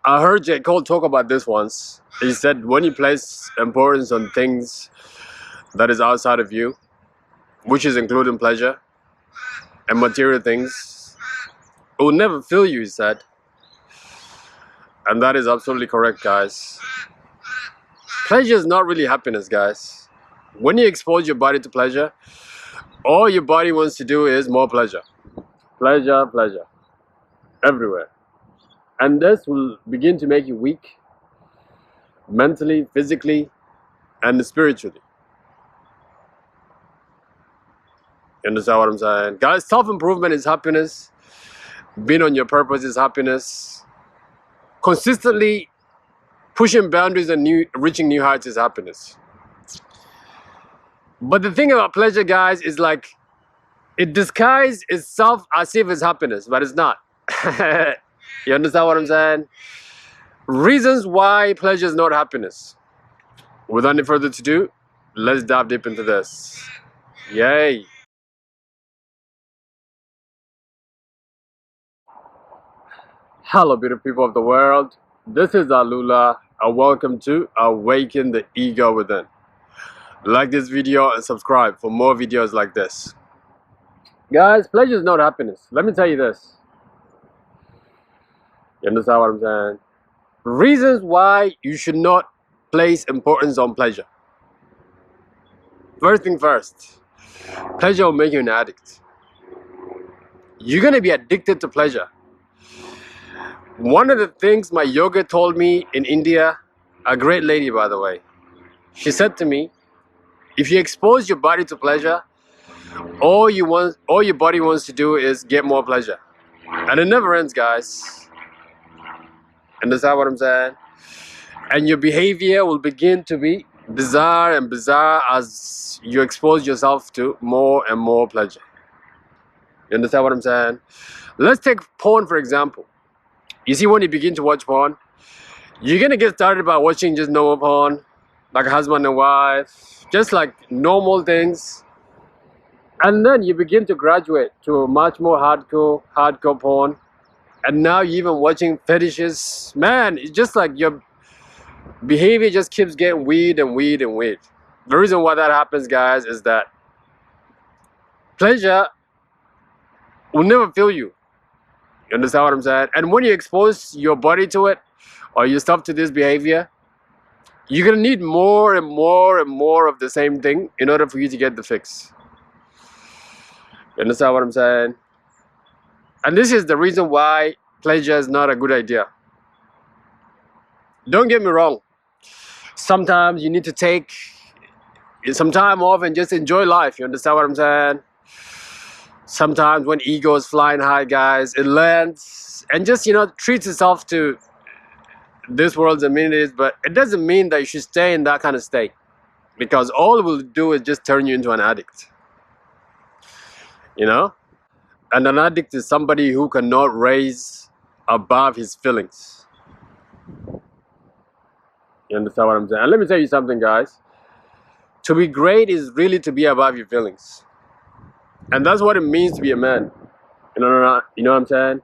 I heard J. Cole talk about this once. He said when you place importance on things that is outside of you, which is including pleasure and material things, it will never fill you, he said. And that is absolutely correct, guys. Pleasure is not really happiness, guys. When you expose your body to pleasure, all your body wants to do is more pleasure. Pleasure, pleasure. Everywhere. And this will begin to make you weak, mentally, physically, and spiritually. You understand what I'm saying? Guys, self-improvement is happiness. Being on your purpose is happiness. Consistently pushing boundaries and reaching new heights is happiness. But the thing about pleasure, guys, is like it disguises itself as if it's happiness, but it's not. You understand what I'm saying? Reasons why pleasure is not happiness. Without any further ado, let's dive deep into this. Yay! Hello, beautiful people of the world. This is Alula, and welcome to Awaken the Ego Within. Like this video and subscribe for more videos like this. Guys, pleasure is not happiness. Let me tell you this. You understand what I'm saying? Reasons why you should not place importance on pleasure. First thing first, pleasure will make you an addict. You're going to be addicted to pleasure. One of the things my yoga told me in India, a great lady by the way, she said to me, if you expose your body to pleasure, all your body wants to do is get more pleasure. And it never ends, guys. Understand what I'm saying? And your behavior will begin to be bizarre and bizarre as you expose yourself to more and more pleasure. You understand what I'm saying? Let's take porn for example. You see, when you begin to watch porn, you're gonna get started by watching just normal porn, like a husband and wife, just like normal things. And then you begin to graduate to a much more hardcore porn. And now you're even watching fetishes. Man, it's just like your behavior just keeps getting weird and weird and weird. The reason why that happens, guys, is that pleasure will never fill you. You understand what I'm saying? And when you expose your body to it, or yourself to this behavior, you're gonna need more and more and more of the same thing in order for you to get the fix. You understand what I'm saying? And this is the reason why pleasure is not a good idea. Don't get me wrong. Sometimes you need to take some time off and just enjoy life. You understand what I'm saying? Sometimes when ego is flying high, guys, it lands and just, treats itself to this world's amenities, but it doesn't mean that you should stay in that kind of state, because all it will do is just turn you into an addict. And an addict is somebody who cannot raise above his feelings. You understand what I'm saying? And let me tell you something, guys. To be great is really to be above your feelings. And that's what it means to be a man. You know what I'm saying?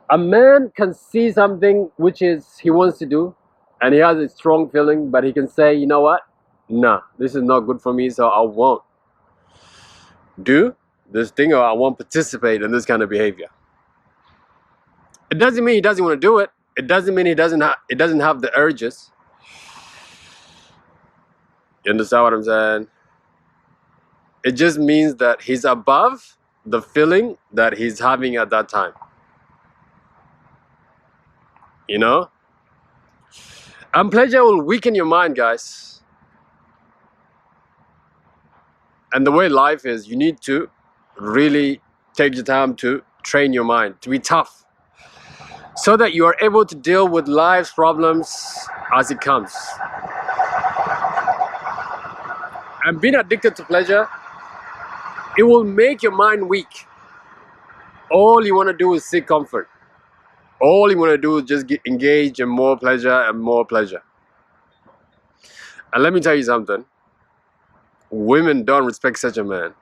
A man can see something which is he wants to do, and he has a strong feeling, but he can say, you know what? Nah, this is not good for me, so I won't do this thing, or I won't participate in this kind of behavior. It doesn't mean he doesn't want to do it. It doesn't mean he doesn't have the urges. You understand what I'm saying? It just means that he's above the feeling that he's having at that time. And pleasure will weaken your mind, guys. And the way life is, you need to really take the time to train your mind, to be tough, so that you are able to deal with life's problems as it comes. And being addicted to pleasure, it will make your mind weak. All you want to do is seek comfort. All you want to do is just engage in more pleasure and more pleasure. And let me tell you something. Women don't respect such a man.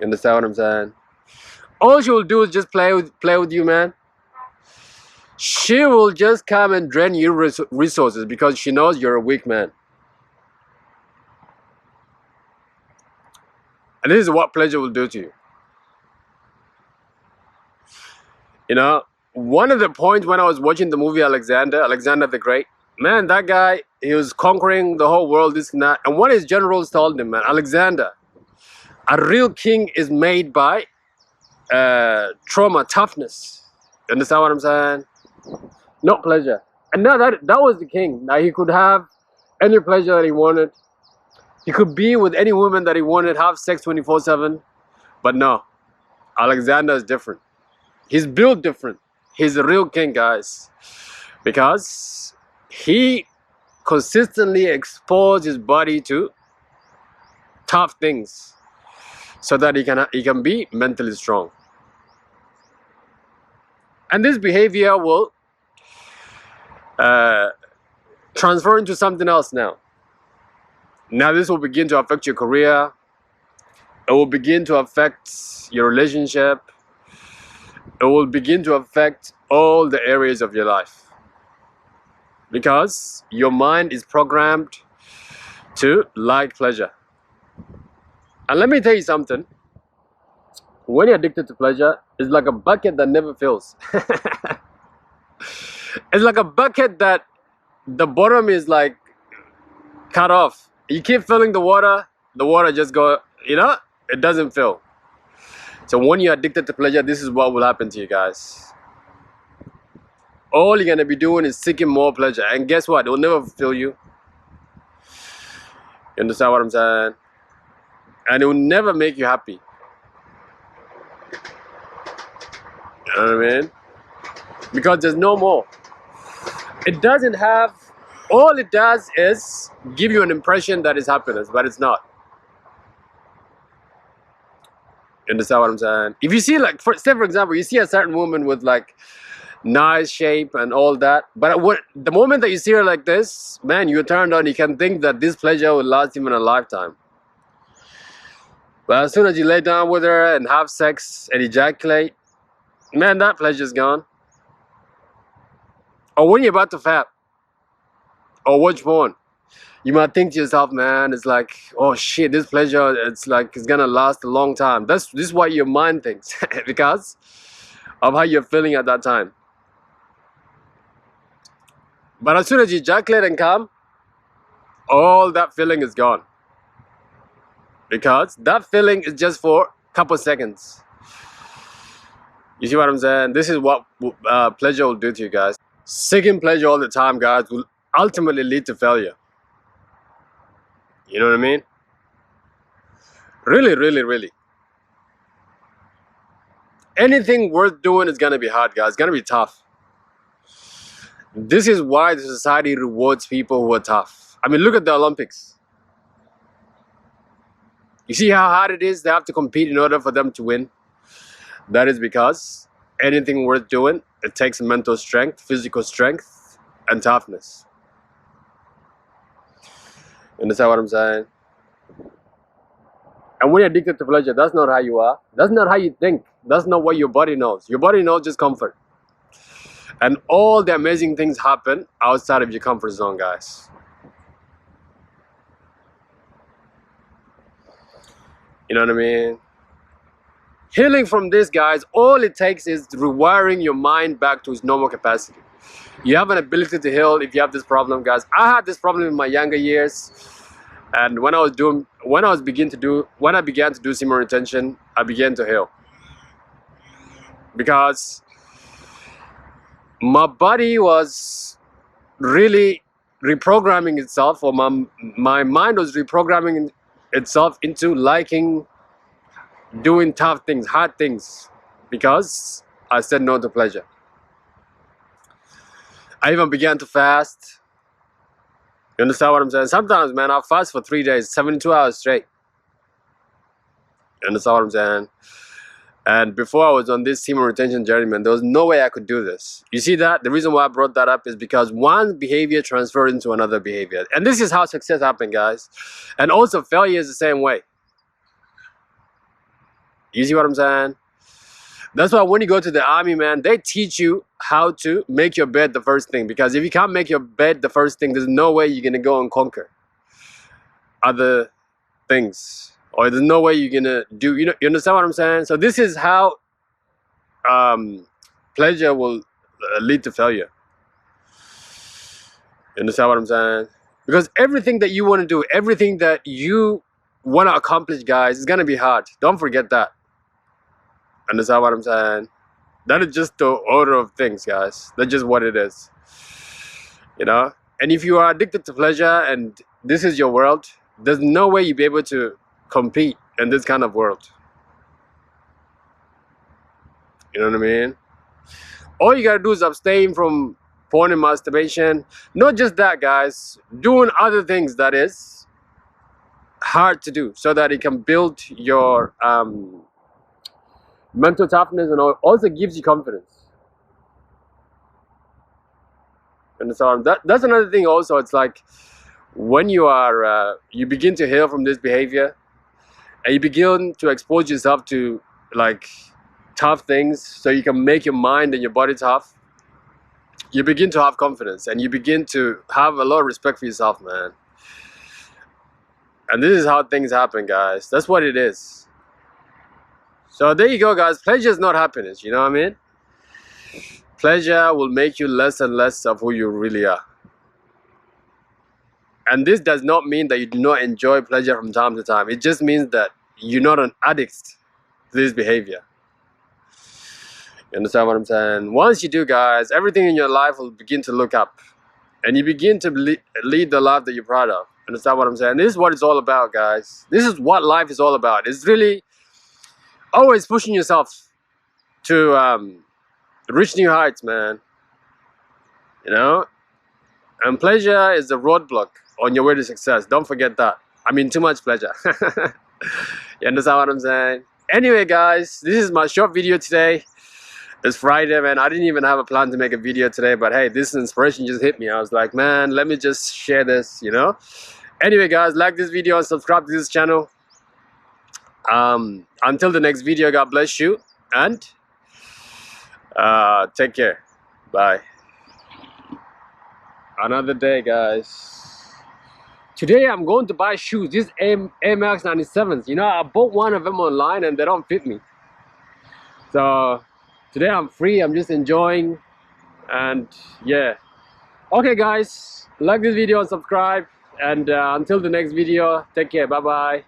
You understand what I'm saying? All she will do is just play with you, man. She will just come and drain your resources because she knows you're a weak man. And this is what pleasure will do to you. You know, one of the points when I was watching the movie Alexander the Great, man, that guy, he was conquering the whole world, this and that. And one of his generals told him, man, Alexander, a real king is made by trauma, toughness. You understand what I'm saying? Not pleasure. And now that was the king. Now he could have any pleasure that he wanted. He could be with any woman that he wanted, have sex 24/7. But no, Alexander is different. He's built different. He's a real king, guys, because he consistently exposed his body to tough things so that he can be mentally strong. And this behavior will transfer into something else now. Now this will begin to affect your career. It will begin to affect your relationship. It will begin to affect all the areas of your life. Because your mind is programmed to like pleasure. And let me tell you something. When you're addicted to pleasure, it's like a bucket that never fills. It's like a bucket that the bottom is like cut off. You keep filling the water just go, it doesn't fill. So when you're addicted to pleasure, this is what will happen to you guys. All you're gonna be doing is seeking more pleasure. And guess what? It will never fulfill you. You understand what I'm saying? And it will never make you happy. You know what I mean? Because there's no more. It doesn't have, all it does is give you an impression that is happiness, but it's not. You understand what I'm saying? If you see, like, for example, you see a certain woman with like nice shape and all that, but the moment that you see her like this, man, you're turned on. You can think that this pleasure will last even a lifetime. But as soon as you lay down with her and have sex and ejaculate, man, that pleasure's gone. Or when you're about to fap or watch porn, you might think to yourself, man, it's like, oh shit, this pleasure, it's gonna last a long time. This is what your mind thinks because of how you're feeling at that time. But as soon as you ejaculate and come, all that feeling is gone. Because that feeling is just for a couple seconds. You see what I'm saying? This is what pleasure will do to you guys. Seeking pleasure all the time, guys, will ultimately lead to failure. You know what I mean? Really, really, really. Anything worth doing is gonna be hard, guys. It's gonna be tough. This is why the society rewards people who are tough. I mean, look at the Olympics. You see how hard it is? They have to compete in order for them to win. That is because anything worth doing, it takes mental strength, physical strength, and toughness. You understand what I'm saying? And when you're addicted to pleasure, that's not how you are. That's not how you think. That's not what your body knows. Your body knows just comfort. And all the amazing things happen outside of your comfort zone, guys. You know what I mean? Healing from this, guys, all it takes is rewiring your mind back to its normal capacity. You have an ability to heal if you have this problem, guys. I had this problem in my younger years, and when I began to do semen retention, I began to heal because my body was really reprogramming itself, or my mind was reprogramming itself into liking doing tough things, hard things, because I said no to pleasure. I even began to fast. You understand what I'm saying? Sometimes, man, I'll fast for 3 days, 72 hours straight. You understand what I'm saying? And before I was on this semen retention journey, man, there was no way I could do this. You see that? The reason why I brought that up is because one behavior transferred into another behavior. And this is how success happens, guys. And also failure is the same way. You see what I'm saying? That's why when you go to the army, man, they teach you how to make your bed the first thing. Because if you can't make your bed the first thing, there's no way you're gonna go and conquer other things, or there's no way you're gonna do. You know, you understand what I'm saying? So this is how pleasure will lead to failure. You understand what I'm saying? Because everything that you want to do, everything that you want to accomplish, guys, is gonna be hard. Don't forget that. Understand what I'm saying? That is just the order of things, guys. That's just what it is. You know? And if you are addicted to pleasure and this is your world, there's no way you'll be able to compete in this kind of world. You know what I mean? All you gotta do is abstain from porn and masturbation. Not just that, guys. Doing other things that is hard to do so that it can build your mental toughness and also gives you confidence. And so that's another thing also. It's like when you are you begin to heal from this behavior and you begin to expose yourself to like tough things so you can make your mind and your body tough, you begin to have confidence and you begin to have a lot of respect for yourself, man. And this is how things happen, guys. That's what it is. So there you go, guys. Pleasure is not happiness, you know what I mean? Pleasure will make you less and less of who you really are. And this does not mean that you do not enjoy pleasure from time to time. It just means that you're not an addict to this behavior. You understand what I'm saying? Once you do, guys, everything in your life will begin to look up. And you begin to lead the life that you're proud of. Understand what I'm saying? This is what it's all about, guys. This is what life is all about. It's really always pushing yourself to reach new heights, man. You know? And pleasure is the roadblock on your way to success. Don't forget that. I mean, too much pleasure. You understand what I'm saying? Anyway, guys, this is my short video today. It's Friday, man. I didn't even have a plan to make a video today, but hey, this inspiration just hit me. I was like, man, let me just share this, you know? Anyway, guys, like this video and subscribe to this channel. Until the next video, God bless you and take care. Bye. Another day, guys. Today I'm going to buy shoes. These Air Max 97s. You know, I bought one of them online and they don't fit me. So today I'm free. I'm just enjoying. And yeah. Okay, guys. Like this video and subscribe. And until the next video, take care. Bye-bye.